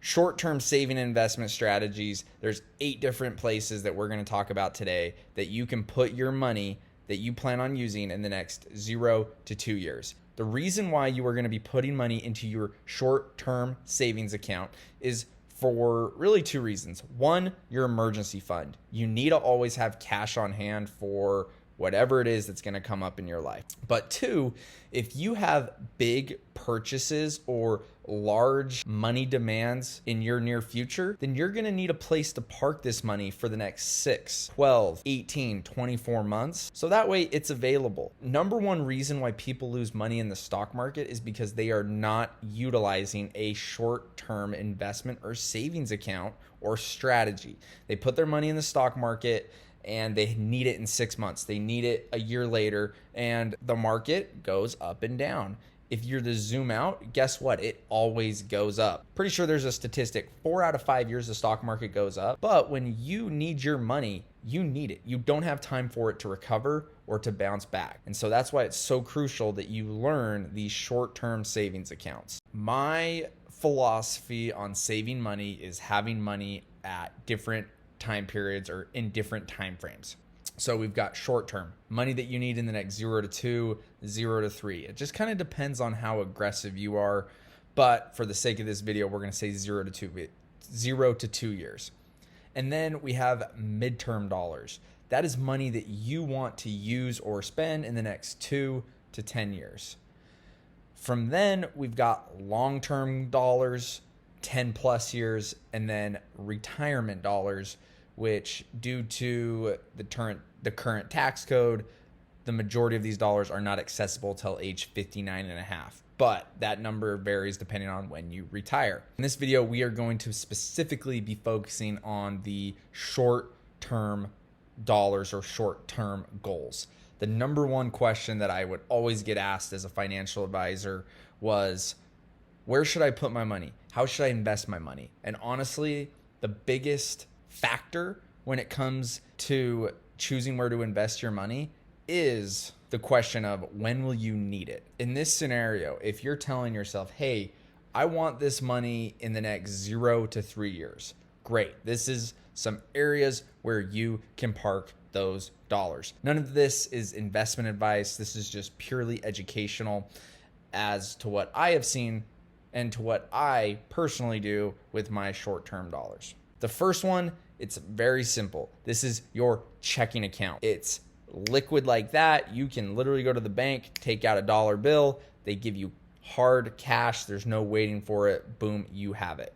Short-term saving and investment strategies. There's 8 different places that we're going to talk about today that you can put your money that you plan on using in the next 0 to 2 years. The reason why you are going to be putting money into your short-term savings account is for really 2 reasons. One, your emergency fund. You need to always have cash on hand for whatever it is that's going to come up in your life. But 2, if you have big purchases or large money demands in your near future, then you're going to need a place to park this money for the next 6, 12, 18, 24 months. So that way it's available. Number one reason why people lose money in the stock market is because they are not utilizing a short-term investment or savings account or strategy. They put their money in the stock market and they need it in 6 months. They need it a year later, and the market goes up and down. If you're to zoom out, guess what? It always goes up. Pretty sure there's a statistic, 4 out of 5 years the stock market goes up. But when you need your money, you need it. You don't have time for it to recover or to bounce back. And so that's why it's so crucial that you learn these short-term savings accounts. My philosophy on saving money is having money at different time periods or in different time frames. So we've got short term, money that you need in the next 0 to 2, 0 to 3. It just kind of depends on how aggressive you are. But for the sake of this video, we're going to say 0 to 2 years. And then we have midterm dollars. That is money that you want to use or spend in the next 2 to 10 years. From then we've got long-term dollars, 10 plus years, and then retirement dollars, which due to the current tax code, the majority of these dollars are not accessible till age 59 and a half. But that number varies depending on when you retire. In this video, we are going to specifically be focusing on the short-term dollars or short-term goals. The number one question that I would always get asked as a financial advisor was, where should I put my money? How should I invest my money? And honestly, the biggest factor when it comes to choosing where to invest your money is the question of when will you need it? In this scenario, if you're telling yourself, hey, I want this money in the next 0 to 3 years, great. This is some areas where you can park those dollars. None of this is investment advice. This is just purely educational as to what I have seen and to what I personally do with my short-term dollars. The first one, it's very simple. This is your checking account. It's liquid like that. You can literally go to the bank, take out a dollar bill. They give you hard cash. There's no waiting for it. Boom, you have it.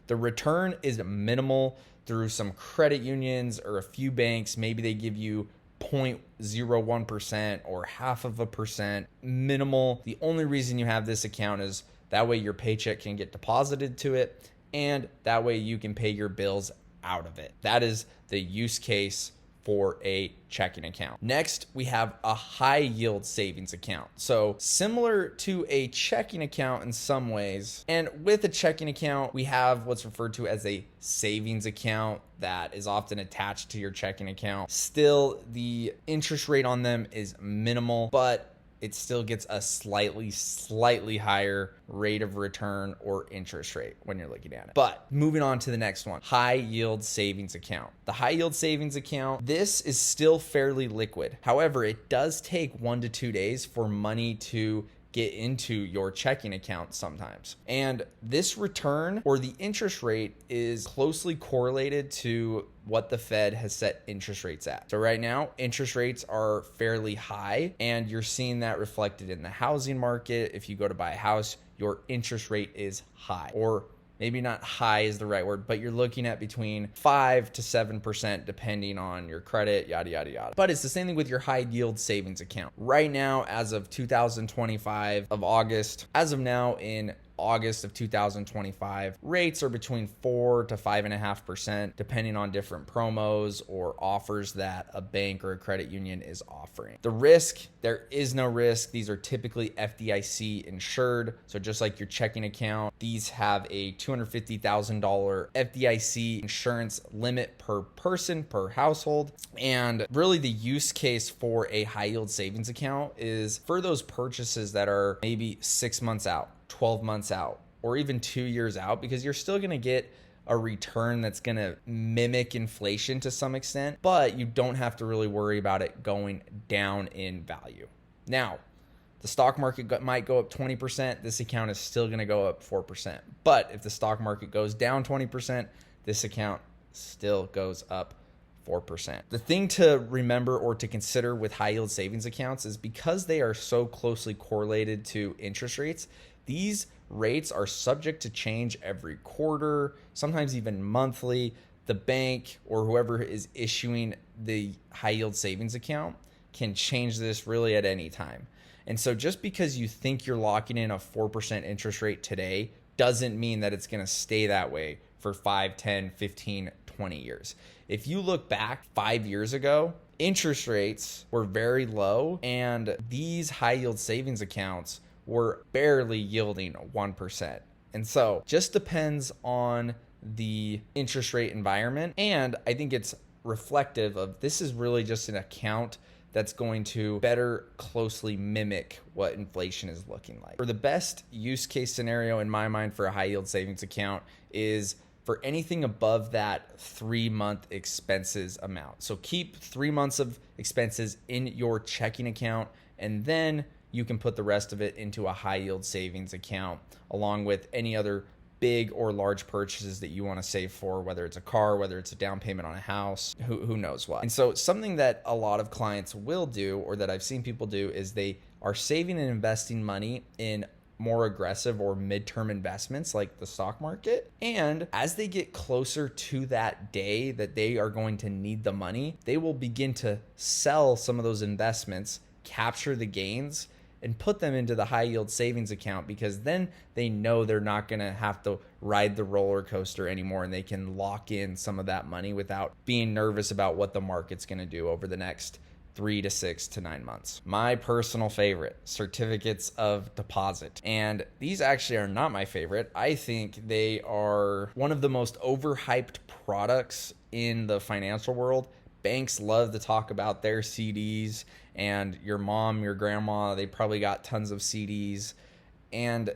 The return is minimal through some credit unions or a few banks. Maybe they give you 0.01% or 0.5%. Minimal. The only reason you have this account is that way your paycheck can get deposited to it, and that way you can pay your bills out of it. That is the use case for a checking account. Next, we have a high yield savings account. So similar to a checking account in some ways, and with a checking account, we have what's referred to as a savings account that is often attached to your checking account. Still, the interest rate on them is minimal, but it still gets a slightly higher rate of return or interest rate when you're looking at it. But moving on to the next one, high yield savings account. The high yield savings account, this is still fairly liquid. However, it does take 1 to 2 days for money to get into your checking account sometimes. And this return or the interest rate is closely correlated to what the Fed has set interest rates at. So right now, interest rates are fairly high, and you're seeing that reflected in the housing market. If you go to buy a house, your interest rate is high, or maybe not high is the right word, but you're looking at between 5 to 7% depending on your credit, yada, yada, yada. But it's the same thing with your high yield savings account. Right now, as of 2025 of August, as of now in August of 2025, rates are between 4 to 5.5%, depending on different promos or offers that a bank or a credit union is offering. The risk, there is no risk. These are typically FDIC insured. So just like your checking account, these have a $250,000 FDIC insurance limit per person, per household. And really the use case for a high yield savings account is for those purchases that are maybe 6 months out, 12 months out, or even 2 years out, because you're still going to get a return that's going to mimic inflation to some extent, but you don't have to really worry about it going down in value. Now, the stock market might go up 20%. This account is still going to go up 4%. But if the stock market goes down 20%, this account still goes up 4%. The thing to remember or to consider with high yield savings accounts is because they are so closely correlated to interest rates, these rates are subject to change every quarter, sometimes even monthly. The bank or whoever is issuing the high yield savings account can change this really at any time. And so just because you think you're locking in a 4% interest rate today doesn't mean that it's going to stay that way for 5, 10, 15, 20 years. If you look back 5 years ago, interest rates were very low and these high yield savings accounts were barely yielding 1%. And so just depends on the interest rate environment. And I think it's reflective of this is really just an account that's going to better closely mimic what inflation is looking like. For the best use case scenario in my mind for a high yield savings account is for anything above that 3-month expenses amount. So keep 3 months of expenses in your checking account, and then you can put the rest of it into a high yield savings account along with any other big or large purchases that you want to save for, whether it's a car, whether it's a down payment on a house, who knows what. And so something that a lot of clients will do, or that I've seen people do, is they are saving and investing money in more aggressive or midterm investments like the stock market. And as they get closer to that day that they are going to need the money, they will begin to sell some of those investments, capture the gains, and put them into the high yield savings account, because then they know they're not going to have to ride the roller coaster anymore, and they can lock in some of that money without being nervous about what the market's going to do over the next 3 to 6 to 9 months. My personal favorite, certificates of deposit. And these actually are not my favorite. I think they are one of the most overhyped products in the financial world. Banks love to talk about their CDs, and your mom, your grandma, they probably got tons of CDs, and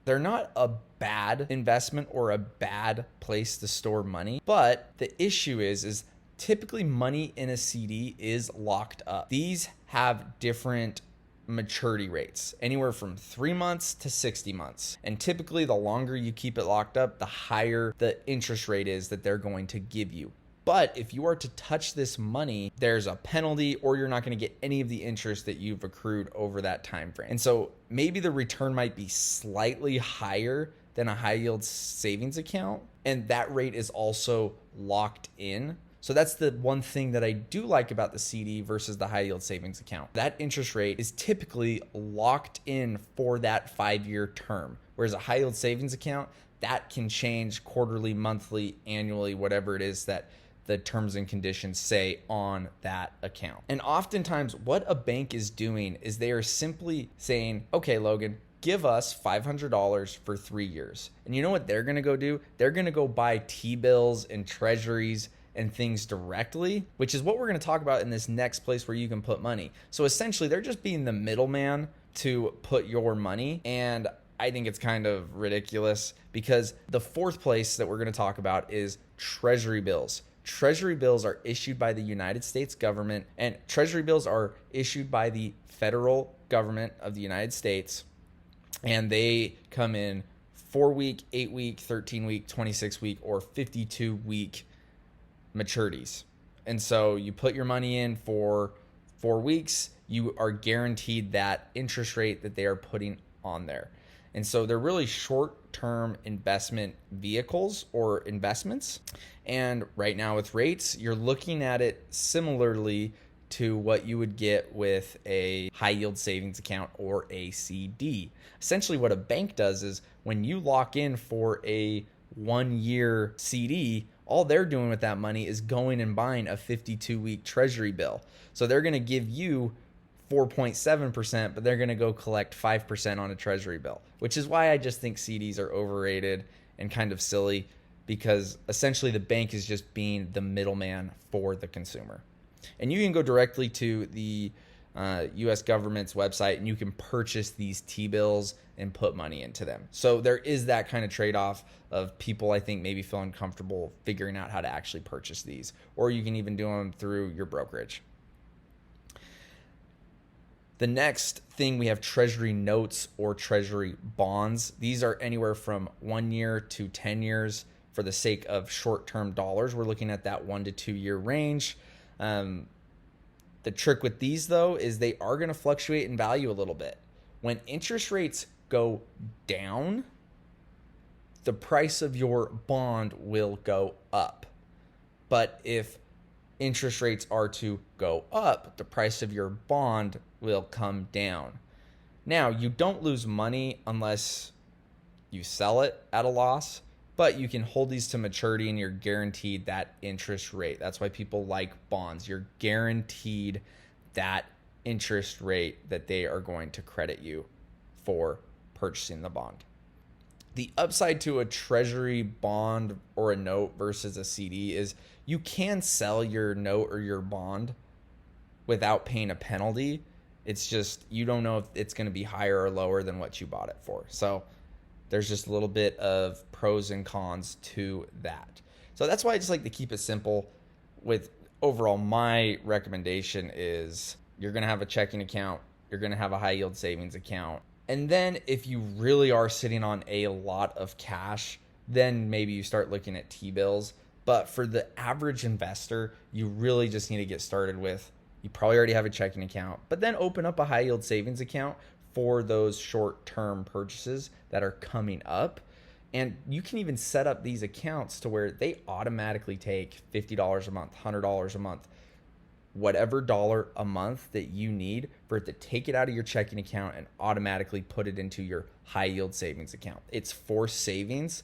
they're not a bad investment or a bad place to store money. But the issue is typically money in a CD is locked up. These have different maturity rates, anywhere from 3 months to 60 months. And typically the longer you keep it locked up, the higher the interest rate is that they're going to give you. But if you are to touch this money, there's a penalty, or you're not going to get any of the interest that you've accrued over that time frame. And so maybe the return might be slightly higher than a high yield savings account, and that rate is also locked in. So that's the one thing that I do like about the CD versus the high yield savings account. That interest rate is typically locked in for that 5-year term, whereas a high yield savings account, that can change quarterly, monthly, annually, whatever it is that the terms and conditions say on that account. And oftentimes what a bank is doing is they are simply saying, okay, Logan, give us $500 for 3 years. And you know what they're going to go do? They're going to go buy T-bills and treasuries and things directly, which is what we're going to talk about in this next place where you can put money. So essentially they're just being the middleman to put your money. And I think it's kind of ridiculous, because the fourth place that we're going to talk about is treasury bills. Treasury bills are issued by the United States government, and treasury bills are issued by the federal government of the United States, and they come in 4-week, 8-week, 13-week, 26-week, or 52-week maturities. And so you put your money in for 4 weeks, you are guaranteed that interest rate that they are putting on there. And so they're really short-term investment vehicles or investments. And right now with rates, you're looking at it similarly to what you would get with a high yield savings account or a CD. Essentially what a bank does is when you lock in for a 1-year CD, all they're doing with that money is going and buying a 52-week treasury bill. So they're going to give you 4.7%, but they're going to go collect 5% on a treasury bill, which is why I just think CDs are overrated and kind of silly, because essentially the bank is just being the middleman for the consumer. And you can go directly to the US government's website, and you can purchase these T-bills and put money into them. So there is that kind of trade-off of people, I think, maybe feeling comfortable figuring out how to actually purchase these, or you can even do them through your brokerage. The next thing, we have treasury notes or treasury bonds. These are anywhere from 1 year to 10 years. For the sake of short-term dollars, we're looking at that 1 to 2 year range. The trick with these, though, is they are going to fluctuate in value a little bit. When interest rates go down, the price of your bond will go up. But if interest rates are to go up, the price of your bond will come down. Now, you don't lose money unless you sell it at a loss, but you can hold these to maturity and you're guaranteed that interest rate. That's why people like bonds. You're guaranteed that interest rate that they are going to credit you for purchasing the bond. The upside to a treasury bond or a note versus a CD is you can sell your note or your bond without paying a penalty. It's just you don't know if it's going to be higher or lower than what you bought it for. So there's just a little bit of pros and cons to that. So that's why I just like to keep it simple. With overall, my recommendation is you're going to have a checking account, you're going to have a high yield savings account. And then if you really are sitting on a lot of cash, then maybe you start looking at T-bills. But for the average investor, you really just need to get started with, you probably already have a checking account, but then open up a high yield savings account for those short-term purchases that are coming up. And you can even set up these accounts to where they automatically take $50 a month, $100 a month, whatever dollar a month that you need for it to take it out of your checking account and automatically put it into your high yield savings account. It's forced savings.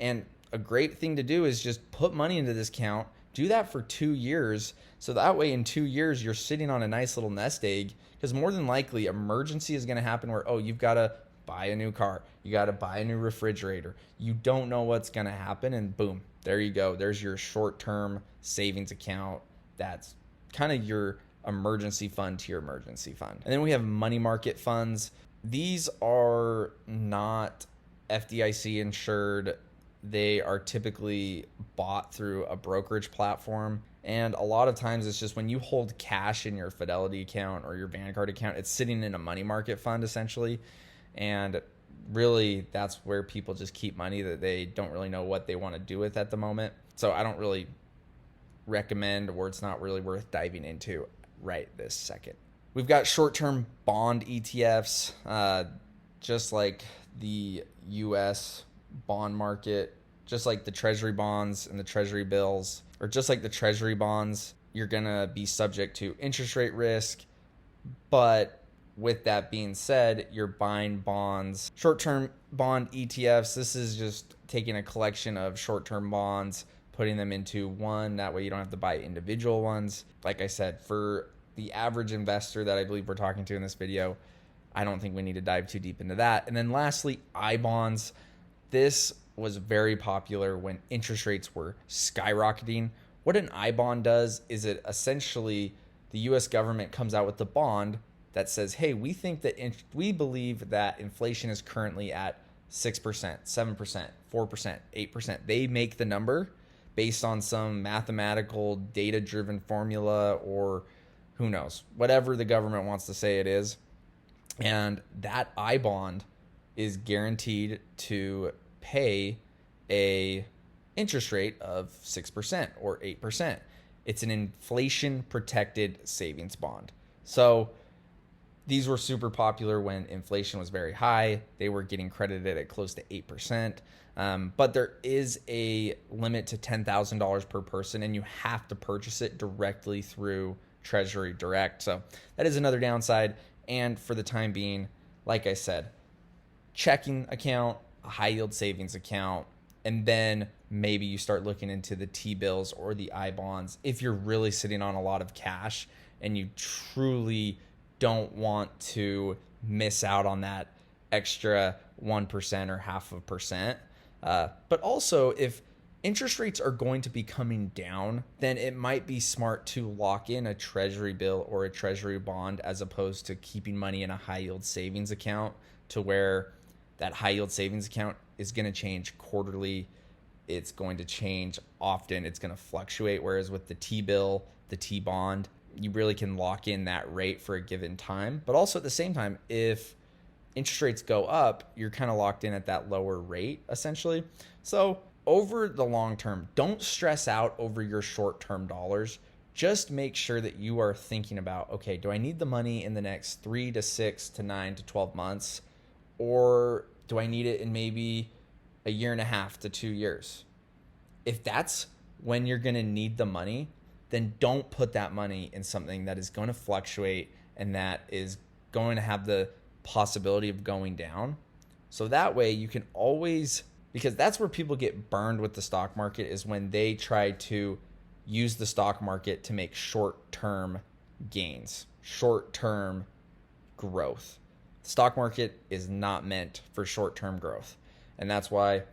And a great thing to do is just put money into this account, do that for 2 years. So that way in 2 years, you're sitting on a nice little nest egg, because more than likely emergency is going to happen where, oh, you've got to buy a new car, you got to buy a new refrigerator. You don't know what's going to happen, and boom, there you go. There's your short-term savings account. That's kind of your emergency fund to your emergency fund. And then we have money market funds. These are not FDIC insured. They are typically bought through a brokerage platform. And a lot of times it's just when you hold cash in your Fidelity account or your Vanguard account, it's sitting in a money market fund essentially. And really that's where people just keep money that they don't really know what they want to do with at the moment. So I don't really recommend, or it's not really worth diving into right this second. We've got short-term bond ETFs, just like the US bond market, just like the treasury bonds and the treasury bills, or just like the treasury bonds, you're going to be subject to interest rate risk. But with that being said, you're buying bonds, short-term bond ETFs. This is just taking a collection of short-term bonds, putting them into one. That way you don't have to buy individual ones. Like I said, for the average investor that I believe we're talking to in this video, I don't think we need to dive too deep into that. And then lastly, I-bonds. This was very popular when interest rates were skyrocketing. What an I-bond does is it essentially, the US government comes out with the bond that says, hey, we think that we believe that inflation is currently at 6%, 7%, 4%, 8%. They make the number based on some mathematical data-driven formula, or who knows, whatever the government wants to say it is. And that I-bond is guaranteed to pay a interest rate of 6% or 8%. It's an inflation protected savings bond. So these were super popular when inflation was very high. They were getting credited at close to 8%. But there is a limit to $10,000 per person, and you have to purchase it directly through Treasury Direct. So that is another downside. And for the time being, like I said, checking account, a high yield savings account, and then maybe you start looking into the T-bills or the I-bonds if you're really sitting on a lot of cash and you truly don't want to miss out on that extra 1% or 0.5%. But also, if interest rates are going to be coming down, then it might be smart to lock in a treasury bill or a treasury bond as opposed to keeping money in a high yield savings account, to where that high yield savings account is going to change quarterly. It's going to change often. It's going to fluctuate. Whereas with the T-bill, the T-bond, you really can lock in that rate for a given time. But also at the same time, if interest rates go up, you're kind of locked in at that lower rate essentially. So over the long term, don't stress out over your short-term dollars. Just make sure that you are thinking about, okay, do I need the money in the next 3 to 6 to 9 to 12 months? Or do I need it in maybe a year and a half to 2 years? If that's when you're going to need the money, then don't put that money in something that is going to fluctuate and that is going to have the possibility of going down. So that way you can always, because that's where people get burned with the stock market, is when they try to use the stock market to make short-term gains, short-term growth. The stock market is not meant for short-term growth. And that's why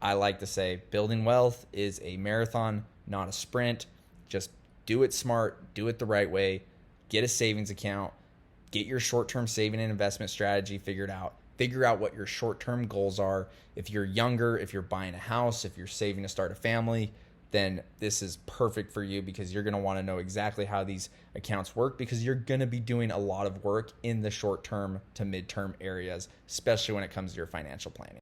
I like to say building wealth is a marathon, not a sprint. Just do it smart, do it the right way, get a savings account, get your short-term saving and investment strategy figured out. Figure out what your short-term goals are. If you're younger, if you're buying a house, if you're saving to start a family, then this is perfect for you, because you're going to want to know exactly how these accounts work, because you're going to be doing a lot of work in the short-term to mid-term areas, especially when it comes to your financial planning.